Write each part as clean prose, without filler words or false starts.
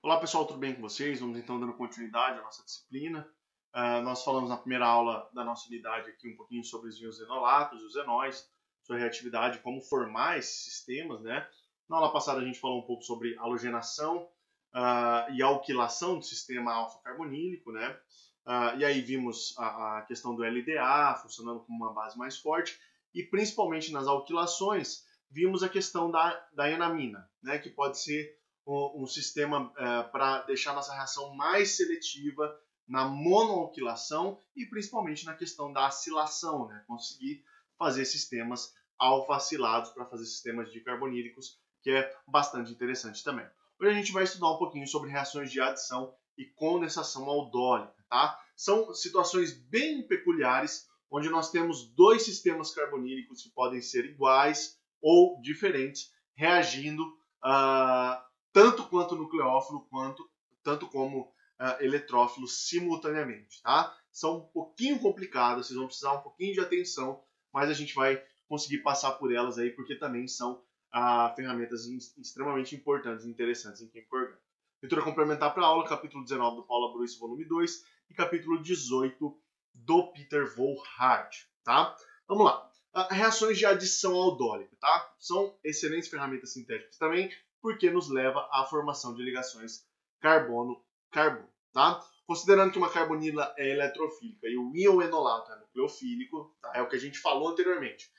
Olá pessoal, tudo bem com vocês? Vamos então dando continuidade à nossa disciplina. Nós falamos na primeira aula da nossa unidade aqui um pouquinho sobre os íons enolatos, os enóis, sua reatividade, como formar esses sistemas, né? Na aula passada a gente falou um pouco sobre halogenação e alquilação do sistema alfa-carbonílico, né? E aí vimos a questão do LDA funcionando como uma base mais forte e principalmente nas alquilações vimos a questão da enamina, né? Que pode ser um sistema para deixar nossa reação mais seletiva na monoalquilação e principalmente na questão da acilação, né? Conseguir fazer sistemas alfa-acilados para fazer sistemas dicarbonílicos, que é bastante interessante também. Hoje a gente vai estudar um pouquinho sobre reações de adição e condensação aldólica, tá? São situações bem peculiares onde nós temos dois sistemas carbonílicos que podem ser iguais ou diferentes reagindo tanto quanto nucleófilo, tanto como eletrófilo simultaneamente, tá? São um pouquinho complicadas, vocês vão precisar um pouquinho de atenção, mas a gente vai conseguir passar por elas aí, porque também são ferramentas extremamente importantes e interessantes em química orgânica. Leitura complementar para a aula, capítulo 19 do Paula Bruce, volume 2, e capítulo 18 do Peter Volhard, tá? Vamos lá. Reações de adição aldólica, tá? São excelentes ferramentas sintéticas também, porque nos leva à formação de ligações carbono-carbono, tá? Considerando que uma carbonila é eletrofílica e o íon enolato é nucleofílico, tá? É o que a gente falou anteriormente.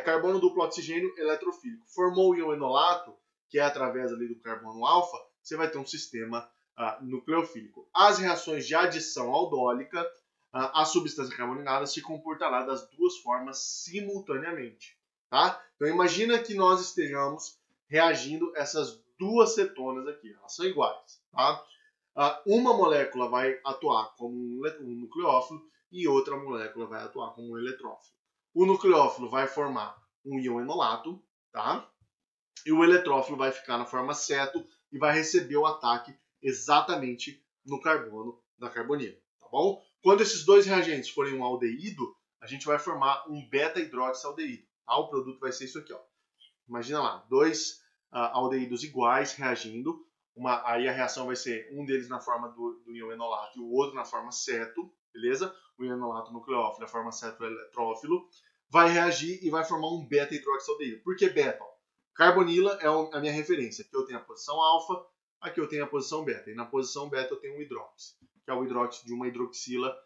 Carbono duplo oxigênio eletrofílico. Formou o íon enolato, que é através ali do carbono alfa, você vai ter um sistema nucleofílico. As reações de adição aldólica, a substância carbonilada se comportará das duas formas simultaneamente, tá? Então imagina que nós estejamos reagindo essas duas cetonas aqui, elas são iguais, tá? Uma molécula vai atuar como um nucleófilo e outra molécula vai atuar como um eletrófilo. O nucleófilo vai formar um íon enolato, tá? E o eletrófilo vai ficar na forma ceto e vai receber o ataque exatamente no carbono da carbonila, tá bom? Quando esses dois reagentes forem um aldeído, a gente vai formar um beta-hidroxialdeído, tá? O produto vai ser isso aqui, ó. Imagina lá, dois aldeídos iguais reagindo. Aí a reação vai ser um deles na forma do íon enolato e o outro na forma ceto, beleza? O íon enolato nucleófilo, a forma ceto eletrófilo, vai reagir e vai formar um beta-hidroxialdeído. Por que beta? Carbonila é a minha referência. Aqui eu tenho a posição alfa, aqui eu tenho a posição beta. E na posição beta eu tenho um hidróxido, que é o hidróxido de uma hidroxila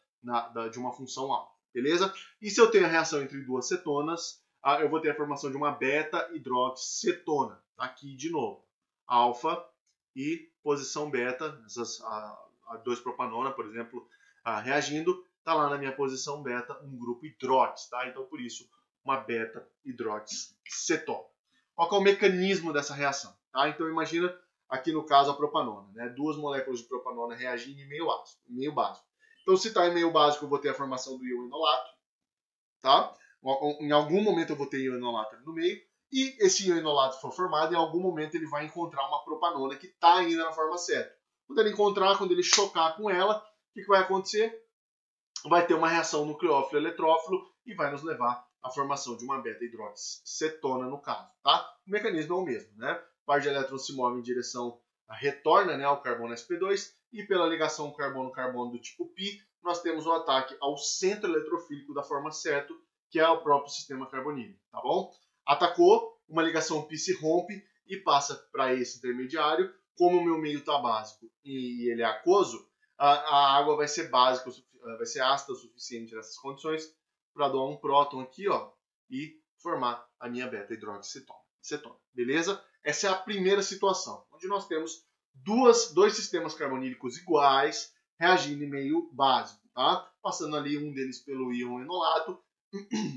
de uma função alfa, beleza? E se eu tenho a reação entre duas cetonas, eu vou ter a formação de uma beta-hidroxicetona. Aqui de novo, alfa e posição beta, essas a 2-propanona, por exemplo, reagindo, está lá na minha posição beta um grupo hidrox, tá? Então por isso uma beta-hidroxicetona. Qual é o mecanismo dessa reação? Tá? Então imagina aqui no caso a propanona, né? Duas moléculas de propanona reagindo em meio básico. Então se está em meio básico eu vou ter a formação do íon enolato, tá? Em algum momento eu vou ter íon enolato no meio, e esse íon enolato for formado, em algum momento ele vai encontrar uma propanona que está ainda na forma certa. Quando ele encontrar, quando ele chocar com ela, o que vai acontecer? Vai ter uma reação nucleófilo-eletrófilo e vai nos levar à formação de uma beta-hidroxicetona no caso, tá? O mecanismo é o mesmo, né? O par de elétrons se move em direção, retorna, né, ao carbono sp2 e pela ligação carbono-carbono do tipo π, nós temos o ataque ao centro eletrofílico da forma certo, que é o próprio sistema carbonílico, tá bom? Atacou, uma ligação π se rompe e passa para esse intermediário. Como o meu meio está básico e ele é aquoso, a água vai ser básica, vai ser ácida o suficiente nessas condições para doar um próton aqui, ó, e formar a minha beta-hidroxicetona, beleza? Essa é a primeira situação, onde nós temos dois sistemas carbonílicos iguais reagindo em meio básico, tá? Passando ali um deles pelo íon enolato,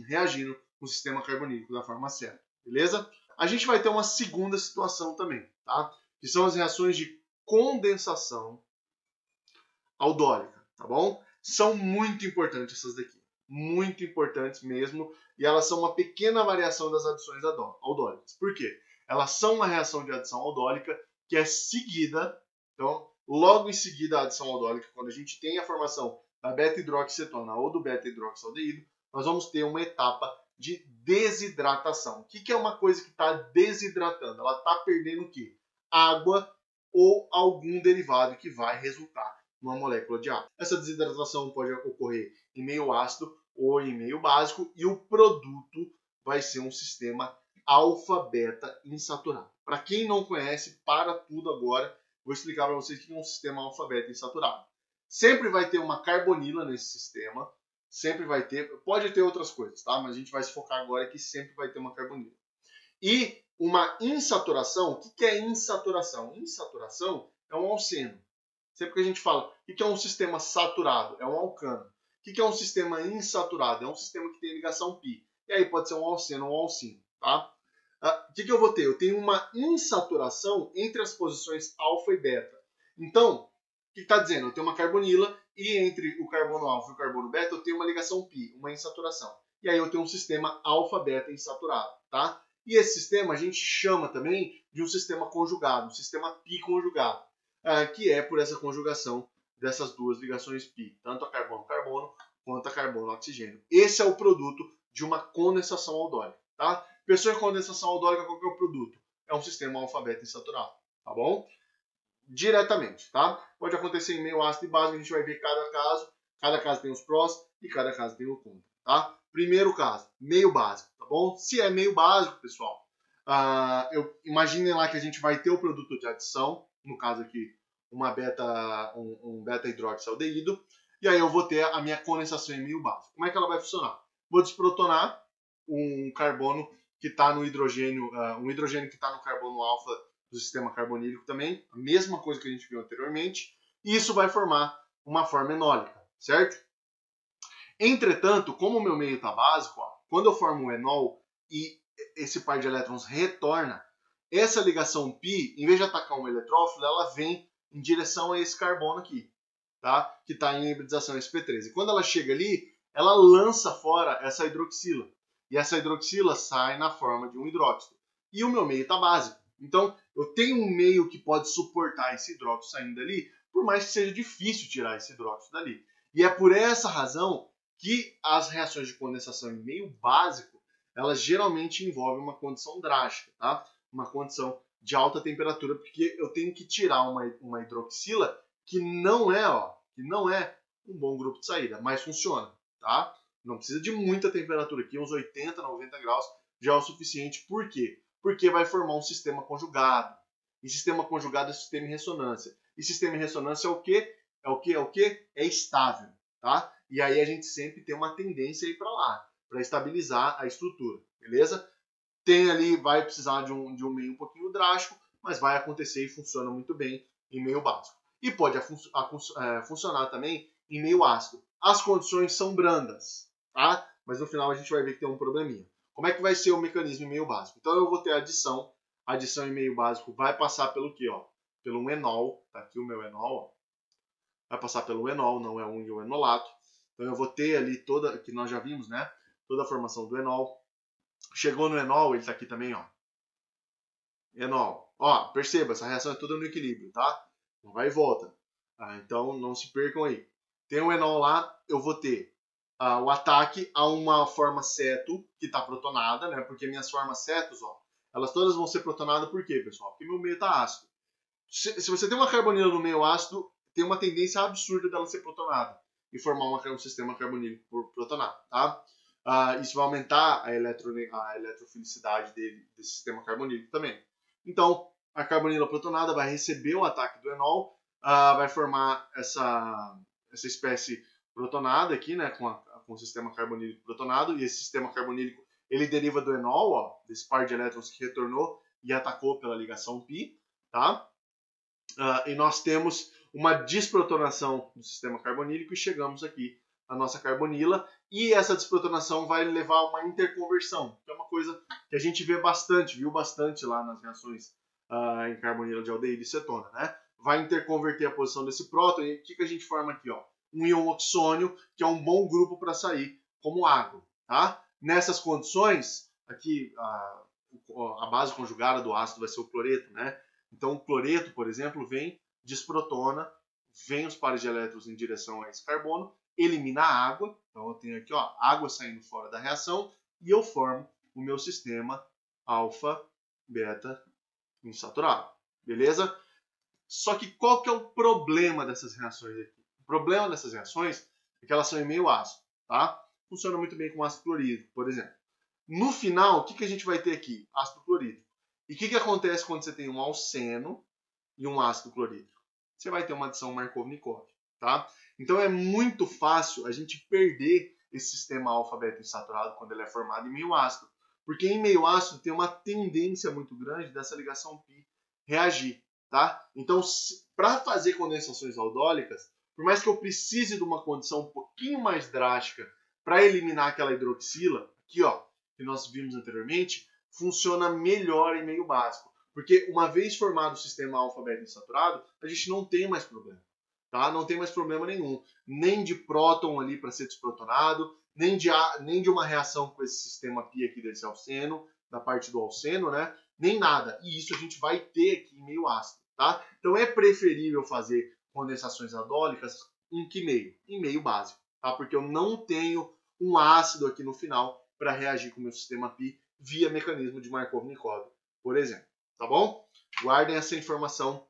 reagindo com o sistema carbonílico da forma certa, beleza? A gente vai ter uma segunda situação também, tá? Que são as reações de condensação aldólica, tá bom? São muito importantes essas daqui, muito importantes mesmo, e elas são uma pequena variação das adições aldólicas. Por quê? Elas são uma reação de adição aldólica que é seguida, então, logo em seguida a adição aldólica, quando a gente tem a formação da beta-hidroxicetona ou do beta-hidroxialdeído, nós vamos ter uma etapa de desidratação. O que é uma coisa que está desidratando? Ela está perdendo o quê? Água ou algum derivado que vai resultar numa molécula de água. Essa desidratação pode ocorrer em meio ácido ou em meio básico e o produto vai ser um sistema alfa-beta insaturado. Para quem não conhece, para tudo agora, vou explicar para vocês o que é um sistema alfa-beta insaturado. Sempre vai ter uma carbonila nesse sistema, sempre vai ter, pode ter outras coisas, tá? Mas a gente vai se focar agora que sempre vai ter uma carbonila. E uma insaturação, o que é insaturação? Insaturação é um alceno. Sempre que a gente fala, o que é um sistema saturado? É um alcano. O que é um sistema insaturado? É um sistema que tem ligação π. E aí pode ser um alceno ou um alcino, tá? O que eu vou ter? Eu tenho uma insaturação entre as posições alfa e beta. Então, o que está dizendo? Eu tenho uma carbonila e entre o carbono alfa e o carbono beta eu tenho uma ligação π, uma insaturação. E aí eu tenho um sistema alfa-beta insaturado, tá? E esse sistema a gente chama também de um sistema conjugado, um sistema π conjugado, que é por essa conjugação dessas duas ligações π, tanto a carbono-carbono quanto a carbono-oxigênio. Esse é o produto de uma condensação aldólica, tá? Pessoa em condensação aldólica, qual que é o produto? É um sistema alfa-beta insaturado, tá bom? Diretamente, tá? Pode acontecer em meio ácido e básico, a gente vai ver cada caso tem os prós e cada caso tem o contra, tá? Primeiro caso, meio básico, tá bom? Se é meio básico, pessoal, imaginem lá que a gente vai ter o produto de adição, no caso aqui, um beta hidroxialdeído, e aí eu vou ter a minha condensação em meio básico. Como é que ela vai funcionar? Vou desprotonar um carbono que está no hidrogênio, um hidrogênio que está no carbono alfa do sistema carbonílico também, a mesma coisa que a gente viu anteriormente, e isso vai formar uma forma enólica, certo? Entretanto, como o meu meio está básico, quando eu formo um enol e esse par de elétrons retorna, essa ligação π, em vez de atacar um eletrófilo, ela vem em direção a esse carbono aqui, tá? Que está em hibridização sp3. E quando ela chega ali, ela lança fora essa hidroxila. E essa hidroxila sai na forma de um hidróxido. E o meu meio está básico. Então, eu tenho um meio que pode suportar esse hidróxido saindo dali, por mais que seja difícil tirar esse hidróxido dali. E é por essa razão que as reações de condensação em meio básico, elas geralmente envolvem uma condição drástica, tá? Uma condição de alta temperatura, porque eu tenho que tirar uma hidroxila que não é um bom grupo de saída, mas funciona, tá? Não precisa de muita temperatura aqui, uns 80, 90 graus já é o suficiente. Por quê? Porque vai formar um sistema conjugado. E sistema conjugado é sistema em ressonância. E sistema em ressonância é o quê? É estável, tá? E aí a gente sempre tem uma tendência a ir para lá, para estabilizar a estrutura, beleza? Tem ali, vai precisar de um meio um pouquinho drástico, mas vai acontecer e funciona muito bem em meio básico. E pode funcionar também em meio ácido. As condições são brandas, tá? Mas no final a gente vai ver que tem um probleminha. Como é que vai ser o mecanismo em meio básico? Então eu vou ter adição. A adição em meio básico vai passar pelo quê? Pelo um enol. Tá aqui o meu enol. Vai passar pelo enol, não é um enolato. Então eu vou ter ali toda, que nós já vimos, né? Toda a formação do enol. Chegou no enol, ele está aqui também, enol. Perceba, essa reação é toda no equilíbrio, tá? Não vai e volta. Então não se percam aí. Tem o enol lá, eu vou ter o ataque a uma forma ceto que está protonada, né? Porque minhas formas cetos, elas todas vão ser protonadas por quê, pessoal? Porque meu meio está ácido. Se você tem uma carbonila no meio ácido, tem uma tendência absurda dela ser protonada e formar um sistema carbonílico protonado, tá? Isso vai aumentar a eletrofilicidade desse sistema carbonílico também. Então, a carbonila protonada vai receber o ataque do enol, vai formar essa espécie protonada aqui, né, com o sistema carbonílico protonado, e esse sistema carbonílico ele deriva do enol, desse par de elétrons que retornou e atacou pela ligação π, tá? E nós temos uma desprotonação do sistema carbonílico e chegamos aqui à nossa carbonila, e essa desprotonação vai levar a uma interconversão, que é uma coisa que a gente viu bastante lá nas reações em carbonila de aldeído e cetona, né? Vai interconverter a posição desse próton, e o que a gente forma aqui? Um íon oxônio, que é um bom grupo para sair como água, tá? Nessas condições, aqui a base conjugada do ácido vai ser o cloreto, né? Então o cloreto, por exemplo, desprotona, vem os pares de elétrons em direção a esse carbono, elimina a água, então eu tenho aqui água saindo fora da reação, e eu formo o meu sistema alfa-beta insaturado, beleza? Só que qual que é o problema dessas reações aqui? O problema dessas reações é que elas são em meio ácido, tá? Funciona muito bem com ácido clorídrico, por exemplo. No final, o que a gente vai ter aqui? Ácido clorídrico. E o que acontece quando você tem um alceno e um ácido clorídrico? Você vai ter uma adição Markov-Nikov, tá? Então é muito fácil a gente perder esse sistema alfa-beta insaturado quando ele é formado em meio ácido. Porque em meio ácido tem uma tendência muito grande dessa ligação π reagir, tá? Então, para fazer condensações aldólicas, por mais que eu precise de uma condição um pouquinho mais drástica para eliminar aquela hidroxila, aqui ó, que nós vimos anteriormente, funciona melhor em meio básico. Porque uma vez formado o sistema alfa-beta insaturado, a gente não tem mais problema. Tá? Não tem mais problema nenhum. Nem de próton ali para ser desprotonado, nem de uma reação com esse sistema π aqui desse alceno, da parte do alceno, né? Nem nada. E isso a gente vai ter aqui em meio ácido. Tá? Então é preferível fazer condensações aldólicas em que meio? Em meio básico. Tá? Porque eu não tenho um ácido aqui no final para reagir com o meu sistema π via mecanismo de Markov-Nikov, por exemplo. Tá bom? Guardem essa informação,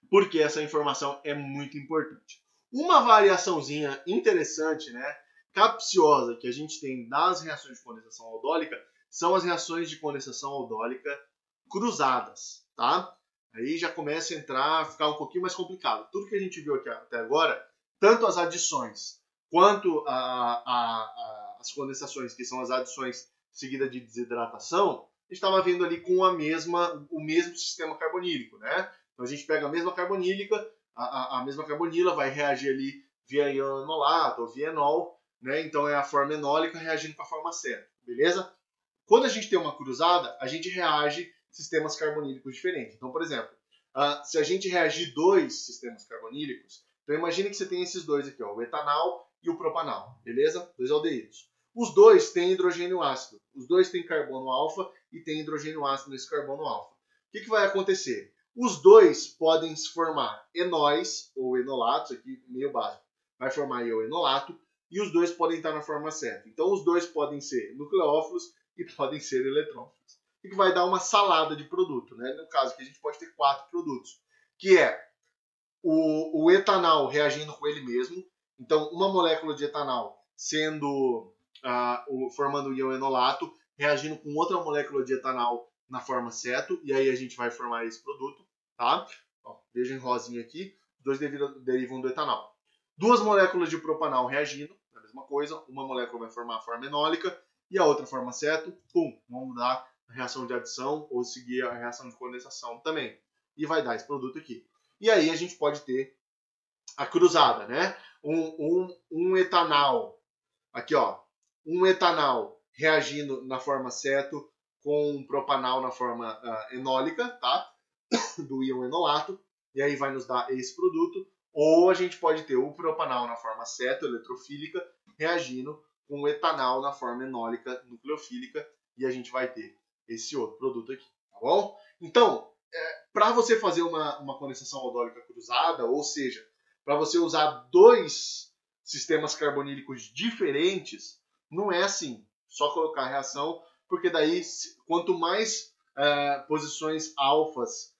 porque essa informação é muito importante. Uma variaçãozinha interessante, né, capciosa, que a gente tem nas reações de condensação aldólica são as reações de condensação aldólica cruzadas, tá? Aí já começa a ficar um pouquinho mais complicado. Tudo que a gente viu aqui até agora, tanto as adições quanto as condensações, que são as adições seguidas de desidratação, a gente estava vendo ali com o mesmo sistema carbonílico, né? Então a gente pega a mesma carbonílica, a mesma carbonila vai reagir ali via enolato ou via enol, né? Então é a forma enólica reagindo com a forma acética, beleza? Quando a gente tem uma cruzada, a gente reage sistemas carbonílicos diferentes. Então, por exemplo, se a gente reagir dois sistemas carbonílicos, então imagine que você tem esses dois aqui, ó, o etanal e o propanal, beleza? Dois aldeídos. Os dois têm hidrogênio ácido, os dois têm carbono alfa e tem hidrogênio ácido nesse carbono alfa. O que vai acontecer? Os dois podem se formar enóis ou enolatos, aqui meio básico, vai formar o enolato, e os dois podem estar na forma certa. Então os dois podem ser nucleófilos e podem ser eletrófilos. O que vai dar uma salada de produto, né? No caso aqui a gente pode ter 4 produtos, que é o etanal reagindo com ele mesmo. Então uma molécula de etanal formando o íon enolato, reagindo com outra molécula de etanal na forma ceto, e aí a gente vai formar esse produto, tá? Ó, veja em rosinha aqui, os dois derivam do etanal. Duas moléculas de propanal reagindo, a mesma coisa, uma molécula vai formar a forma enólica e a outra forma ceto, pum, vamos dar a reação de adição ou seguir a reação de condensação também. E vai dar esse produto aqui. E aí a gente pode ter a cruzada, né? Um etanal, aqui ó, um etanal reagindo na forma ceto com um propanal na forma enólica, tá? Do íon enolato, e aí vai nos dar esse produto. Ou a gente pode ter o propanal na forma ceto, eletrofílica, reagindo com o etanal na forma enólica, nucleofílica, e a gente vai ter esse outro produto aqui, tá bom? Então, para você fazer uma condensação aldólica cruzada, ou seja, para você usar dois sistemas carbonílicos diferentes, não é assim, só colocar a reação, porque daí, quanto mais posições alfas,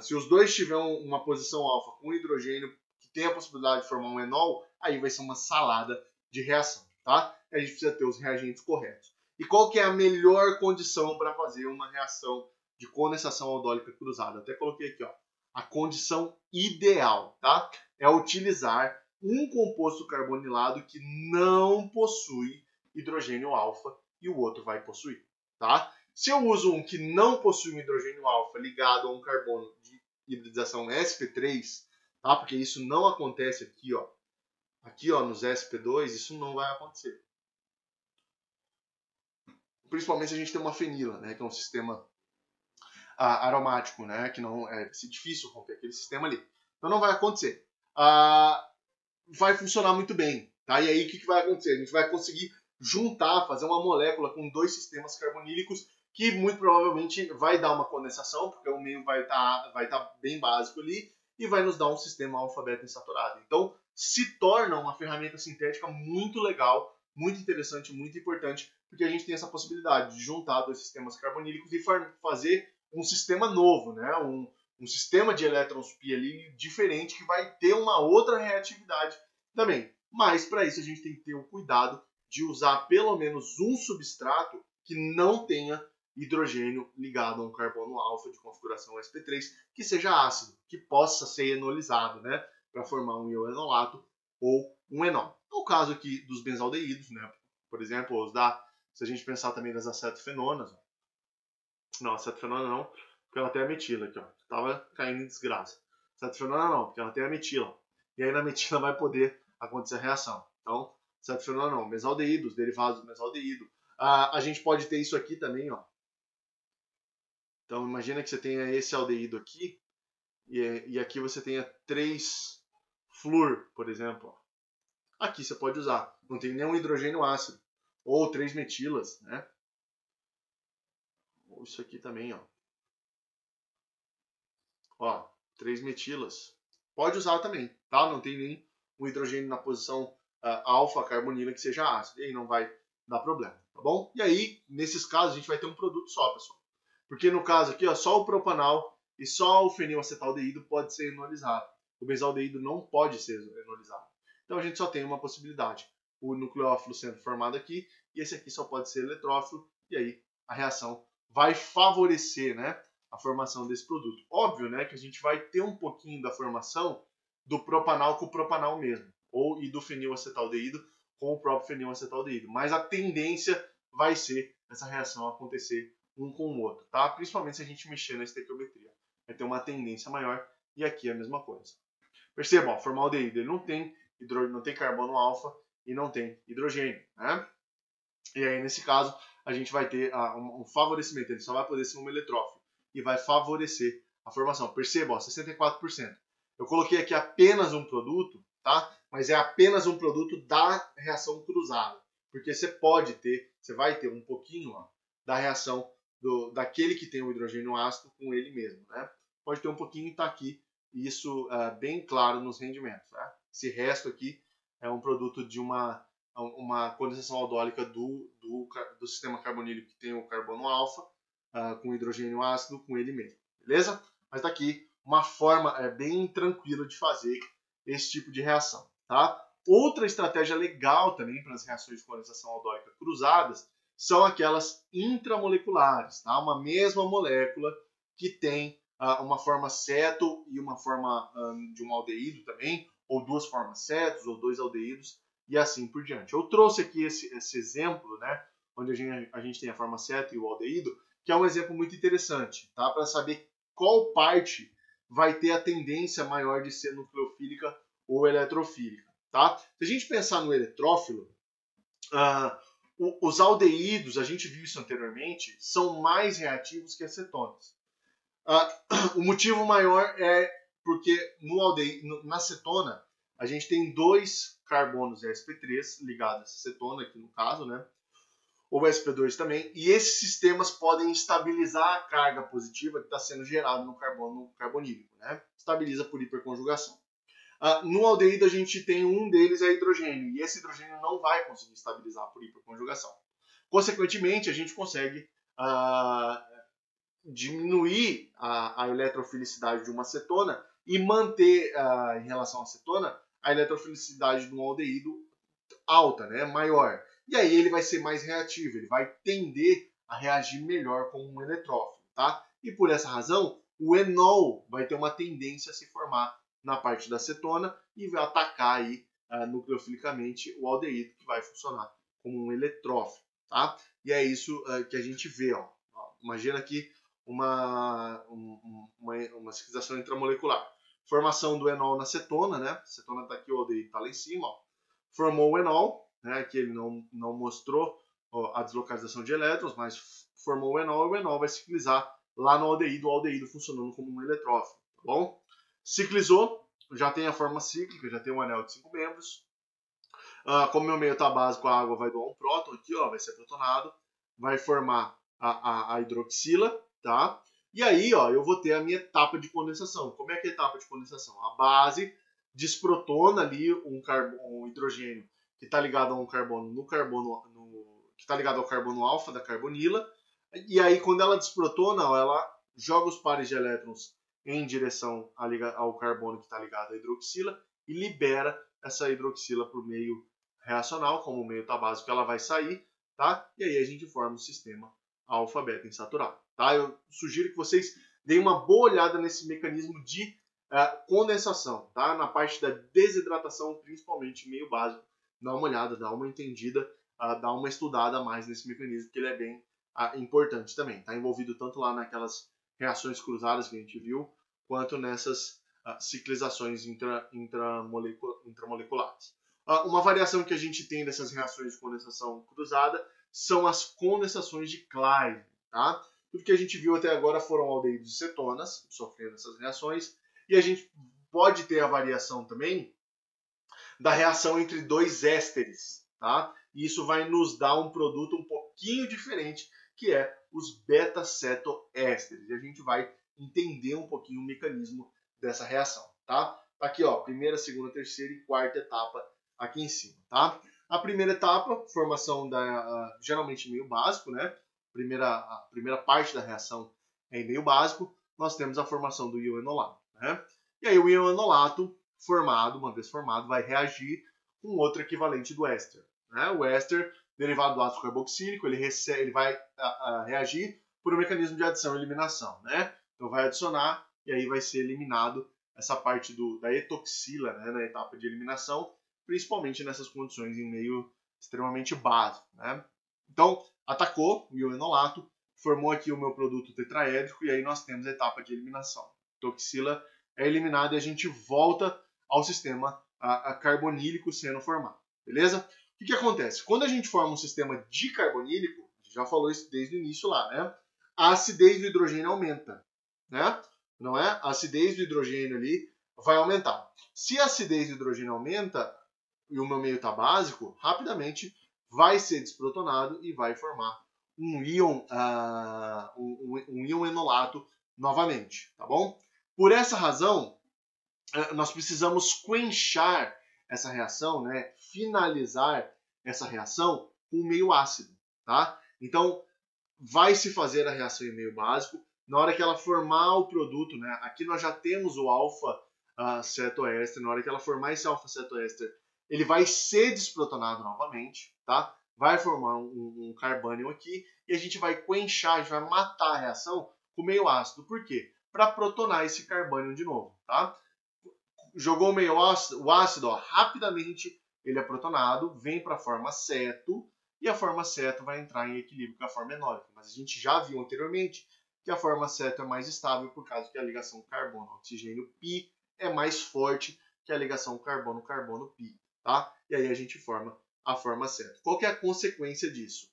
se os dois tiverem uma posição alfa com hidrogênio, que tem a possibilidade de formar um enol, aí vai ser uma salada de reação, tá? A gente precisa ter os reagentes corretos. E qual que é a melhor condição para fazer uma reação de condensação aldólica cruzada? Até coloquei aqui, ó, a condição ideal, tá? É utilizar um composto carbonilado que não possui hidrogênio alfa e o outro vai possuir, tá? Se eu uso um que não possui um hidrogênio alfa ligado a um carbono de hibridização sp3, tá? Porque isso não acontece aqui, ó. Aqui, ó, nos sp2, isso não vai acontecer. Principalmente se a gente tem uma fenila, né, que é um sistema aromático, né, que não é difícil romper aquele sistema ali. Então não vai acontecer. Vai funcionar muito bem, tá? E aí o que vai acontecer? A gente vai conseguir juntar, fazer uma molécula com dois sistemas carbonílicos que muito provavelmente vai dar uma condensação, porque o meio vai tá bem básico ali, e vai nos dar um sistema alfa-beta insaturado. Então se torna uma ferramenta sintética muito legal, muito interessante, muito importante, porque a gente tem essa possibilidade de juntar dois sistemas carbonílicos e fazer um sistema novo, né? um sistema de elétrons π ali diferente que vai ter uma outra reatividade também. Mas para isso a gente tem que ter o cuidado de usar pelo menos um substrato que não tenha hidrogênio ligado a um carbono alfa de configuração sp3, que seja ácido, que possa ser enolizado, né, para formar um ioenolato ou um enol. No caso aqui dos benzaldeídos, né, por exemplo, se a gente pensar também nas acetofenonas, não, acetofenona não, porque ela tem a metila aqui, ó, estava caindo em desgraça. Acetofenona não, porque ela tem a metila. E aí na metila vai poder acontecer a reação. Então, acetofenona não, mesaldeído, os derivados do mesaldeído. A gente pode ter isso aqui também, ó. Então, imagina que você tenha esse aldeído aqui, e aqui você tenha 3-fluor, por exemplo. Aqui você pode usar. Não tem nenhum hidrogênio ácido. Ou 3 metilas, né? Ou isso aqui também, ó. Ó, 3 metilas. Pode usar também, tá? Não tem nem um hidrogênio na posição alfa carbonila que seja ácido. E aí não vai dar problema, tá bom? E aí, nesses casos, a gente vai ter um produto só, pessoal. Porque no caso aqui, ó, só o propanal e só o fenilacetaldeído pode ser enolizado. O benzaldeído não pode ser enolizado. Então a gente só tem uma possibilidade. O nucleófilo sendo formado aqui, e esse aqui só pode ser eletrófilo, e aí a reação vai favorecer, né, a formação desse produto. Óbvio, né, que a gente vai ter um pouquinho da formação do propanal com o propanal mesmo, e do fenilacetaldeído com o próprio fenilacetaldeído. Mas a tendência vai ser essa reação acontecer um com o outro, tá? Principalmente se a gente mexer na estequiometria. Vai ter uma tendência maior, e aqui é a mesma coisa. Percebam, o formaldeído ele não tem carbono alfa e não tem hidrogênio, né? E aí, nesse caso, a gente vai ter um favorecimento, ele só vai poder ser um eletrófilo e vai favorecer a formação. Percebam, 64%. Eu coloquei aqui apenas um produto, tá? Mas é apenas um produto da reação cruzada, porque você vai ter um pouquinho, ó, da reação daquele que tem o hidrogênio ácido com ele mesmo, né? Pode ter um pouquinho e tá aqui isso bem claro nos rendimentos, né? Esse resto aqui é um produto de uma condensação aldólica do sistema carbonílico que tem o carbono alfa com hidrogênio ácido com ele mesmo, beleza? Mas tá aqui uma forma bem tranquila de fazer esse tipo de reação, tá? Outra estratégia legal também para as reações de condensação aldólica cruzadas são aquelas intramoleculares, tá? Uma mesma molécula que tem uma forma ceto e uma forma de um aldeído também, ou duas formas cetos, ou 2 aldeídos, e assim por diante. Eu trouxe aqui esse exemplo, né, onde a gente tem a forma ceto e o aldeído, que é um exemplo muito interessante, tá? Para saber qual parte vai ter a tendência maior de ser nucleofílica ou eletrofílica, tá? Se a gente pensar no eletrófilo, os aldeídos, a gente viu isso anteriormente, são mais reativos que as cetonas. O motivo maior é porque na cetona a gente tem 2 carbonos sp3 ligados a essa cetona, aqui no caso, né? Ou sp2 também, e esses sistemas podem estabilizar a carga positiva que está sendo gerada no carbono carbonílico, né? Estabiliza por hiperconjugação. No aldeído a gente tem um deles é hidrogênio, e esse hidrogênio não vai conseguir estabilizar por hiperconjugação. Consequentemente, a gente consegue diminuir a eletrofilicidade de uma cetona e manter, em relação à cetona, a eletrofilicidade de um aldeído alta, né, maior. E aí ele vai ser mais reativo, ele vai tender a reagir melhor com um eletrófilo, tá? E por essa razão, o enol vai ter uma tendência a se formar na parte da cetona e vai atacar aí nucleofilicamente o aldeído, que vai funcionar como um eletrófilo, tá? E é isso que a gente vê, ó. Imagina aqui uma ciclização intramolecular. Formação do enol na cetona, né? A cetona está aqui, o aldeído está lá em cima, ó. Formou o enol, né? Que ele não mostrou a deslocalização de elétrons, mas formou o enol vai ciclizar lá no aldeído, o aldeído funcionando como um eletrófilo, tá bom? Ciclizou, já tem a forma cíclica, já tem um anel de 5 membros. Como meu meio está básico, a água vai doar um próton aqui, ó, vai ser protonado, vai formar a hidroxila, tá? E aí, ó, eu vou ter a minha etapa de condensação. Como é que é a etapa de condensação? A base desprotona ali um hidrogênio que está ligado a um carbono que está ligado ao carbono alfa da carbonila. E aí, quando ela desprotona, ó, ela joga os pares de elétrons em direção ao carbono que está ligado à hidroxila e libera essa hidroxila para o meio reacional, como o meio está básico, ela vai sair, tá? E aí a gente forma o sistema alfa-beta insaturado, tá? Eu sugiro que vocês deem uma boa olhada nesse mecanismo de condensação, tá? Na parte da desidratação, principalmente meio básico, dá uma olhada, dá uma entendida, dá uma estudada mais nesse mecanismo, que ele é bem importante também. Está envolvido tanto lá naquelas reações cruzadas que a gente viu, quanto nessas ciclizações intramoleculares. Uma variação que a gente tem dessas reações de condensação cruzada são as condensações de Claisen, tá? Tudo que a gente viu até agora foram aldeídos e cetonas sofrendo essas reações, e a gente pode ter a variação também da reação entre dois ésteres, tá? E isso vai nos dar um produto um pouquinho diferente, que é os beta-cetoésteres. E a gente vai entender um pouquinho o mecanismo dessa reação, tá? Aqui, ó, primeira, segunda, terceira e quarta etapa aqui em cima, tá? A primeira etapa, formação geralmente meio básico, né? A primeira parte da reação é em meio básico. Nós temos a formação do íon enolato, né? E aí o íon enolato formado, uma vez formado, vai reagir com outro equivalente do éster, né? O éster, derivado do ácido carboxílico, ele vai reagir por um mecanismo de adição e eliminação, né? Então vai adicionar e aí vai ser eliminado essa parte da etoxila, né, na etapa de eliminação, principalmente nessas condições em meio extremamente básico, né? Então, atacou o íon enolato, formou aqui o meu produto tetraédrico e aí nós temos a etapa de eliminação. A toxila é eliminada e a gente volta ao sistema carbonílico sendo formado, beleza? O que acontece? Quando a gente forma um sistema dicarbonílico, a gente já falou isso desde o início lá, né? A acidez do hidrogênio aumenta, né? Não é? A acidez do hidrogênio ali vai aumentar. Se a acidez do hidrogênio aumenta e o meu meio está básico, rapidamente vai ser desprotonado e vai formar um íon enolato novamente, tá bom? Por essa razão, nós precisamos quenchar essa reação, né? Finalizar essa reação com meio ácido, tá? Então, vai se fazer a reação em meio básico. Na hora que ela formar o produto, né? Aqui nós já temos o alfa-cetoéster. Na hora que ela formar esse alfa-cetoéster, ele vai ser desprotonado novamente, tá? Vai formar um carbânion aqui e a gente vai quenchar, a gente vai matar a reação com meio ácido. Por quê? Para protonar esse carbânion de novo, tá? Jogou meio ácido, o ácido, ó, rapidamente ele é protonado, vem para a forma ceto, e a forma ceto vai entrar em equilíbrio com a forma enólica. Mas a gente já viu anteriormente que a forma ceto é mais estável por causa que a ligação carbono-oxigênio-pi é mais forte que a ligação carbono-carbono-pi, tá? E aí a gente forma a forma ceto. Qual que é a consequência disso?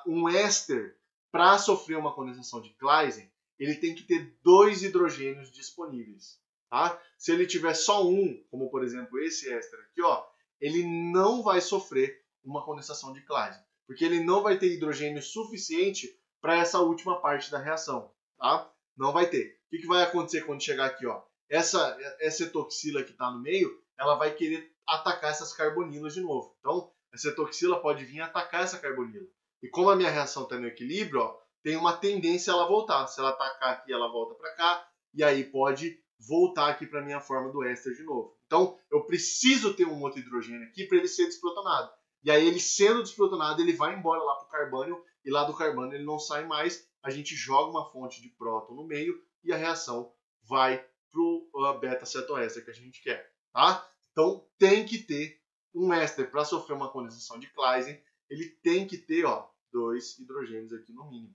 Um éster, para sofrer uma condensação de Claisen, ele tem que ter 2 hidrogênios disponíveis, tá? Se ele tiver só um, como por exemplo esse éster aqui, ó, ele não vai sofrer uma condensação de Claisen, porque ele não vai ter hidrogênio suficiente para essa última parte da reação, tá? Não vai ter. O que vai acontecer quando chegar aqui, ó? Essa etoxila que está no meio, ela vai querer atacar essas carbonilas de novo. Então, essa etoxila pode vir atacar essa carbonila. E como a minha reação está no equilíbrio, ó, tem uma tendência a ela voltar. Se ela atacar aqui, ela volta para cá, e aí pode voltar aqui para a minha forma do éster de novo. Então, eu preciso ter um outro hidrogênio aqui para ele ser desprotonado. E aí, ele sendo desprotonado, ele vai embora lá para o carbônio, e lá do carbônio ele não sai mais. A gente joga uma fonte de próton no meio e a reação vai para o beta-cetoéster que a gente quer, tá? Então, tem que ter um éster para sofrer uma condensação de Claisen. Ele tem que ter, ó, 2 hidrogênios aqui no mínimo.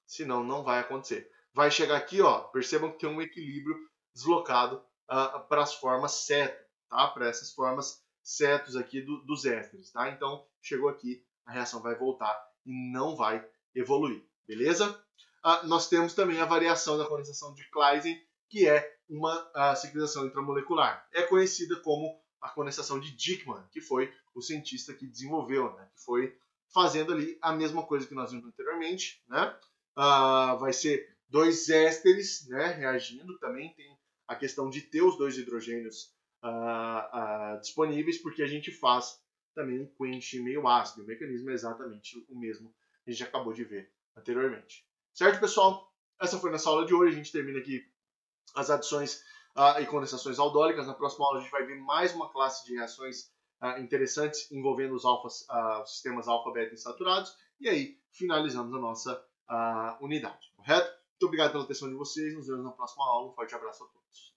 Senão, não vai acontecer. Vai chegar aqui, ó, percebam que tem um equilíbrio deslocado para as formas ceto, tá? Para essas formas cetos aqui dos ésteres, tá? Então, chegou aqui, a reação vai voltar e não vai evoluir, beleza? Nós temos também a variação da condensação de Claisen, que é uma ciclização intramolecular. É conhecida como a condensação de Dieckmann, que foi o cientista que desenvolveu, né? Que foi fazendo ali a mesma coisa que nós vimos anteriormente, né? Vai ser 2 ésteres, né, reagindo. Também tem a questão de ter os 2 hidrogênios disponíveis, porque a gente faz também um quench meio ácido. O mecanismo é exatamente o mesmo que a gente acabou de ver anteriormente. Certo, pessoal? Essa foi a nossa aula de hoje. A gente termina aqui as adições e condensações aldólicas. Na próxima aula a gente vai ver mais uma classe de reações interessantes envolvendo os sistemas alfa, beta insaturados. E aí finalizamos a nossa unidade, correto? Muito obrigado pela atenção de vocês. Nos vemos na próxima aula. Um forte abraço a todos.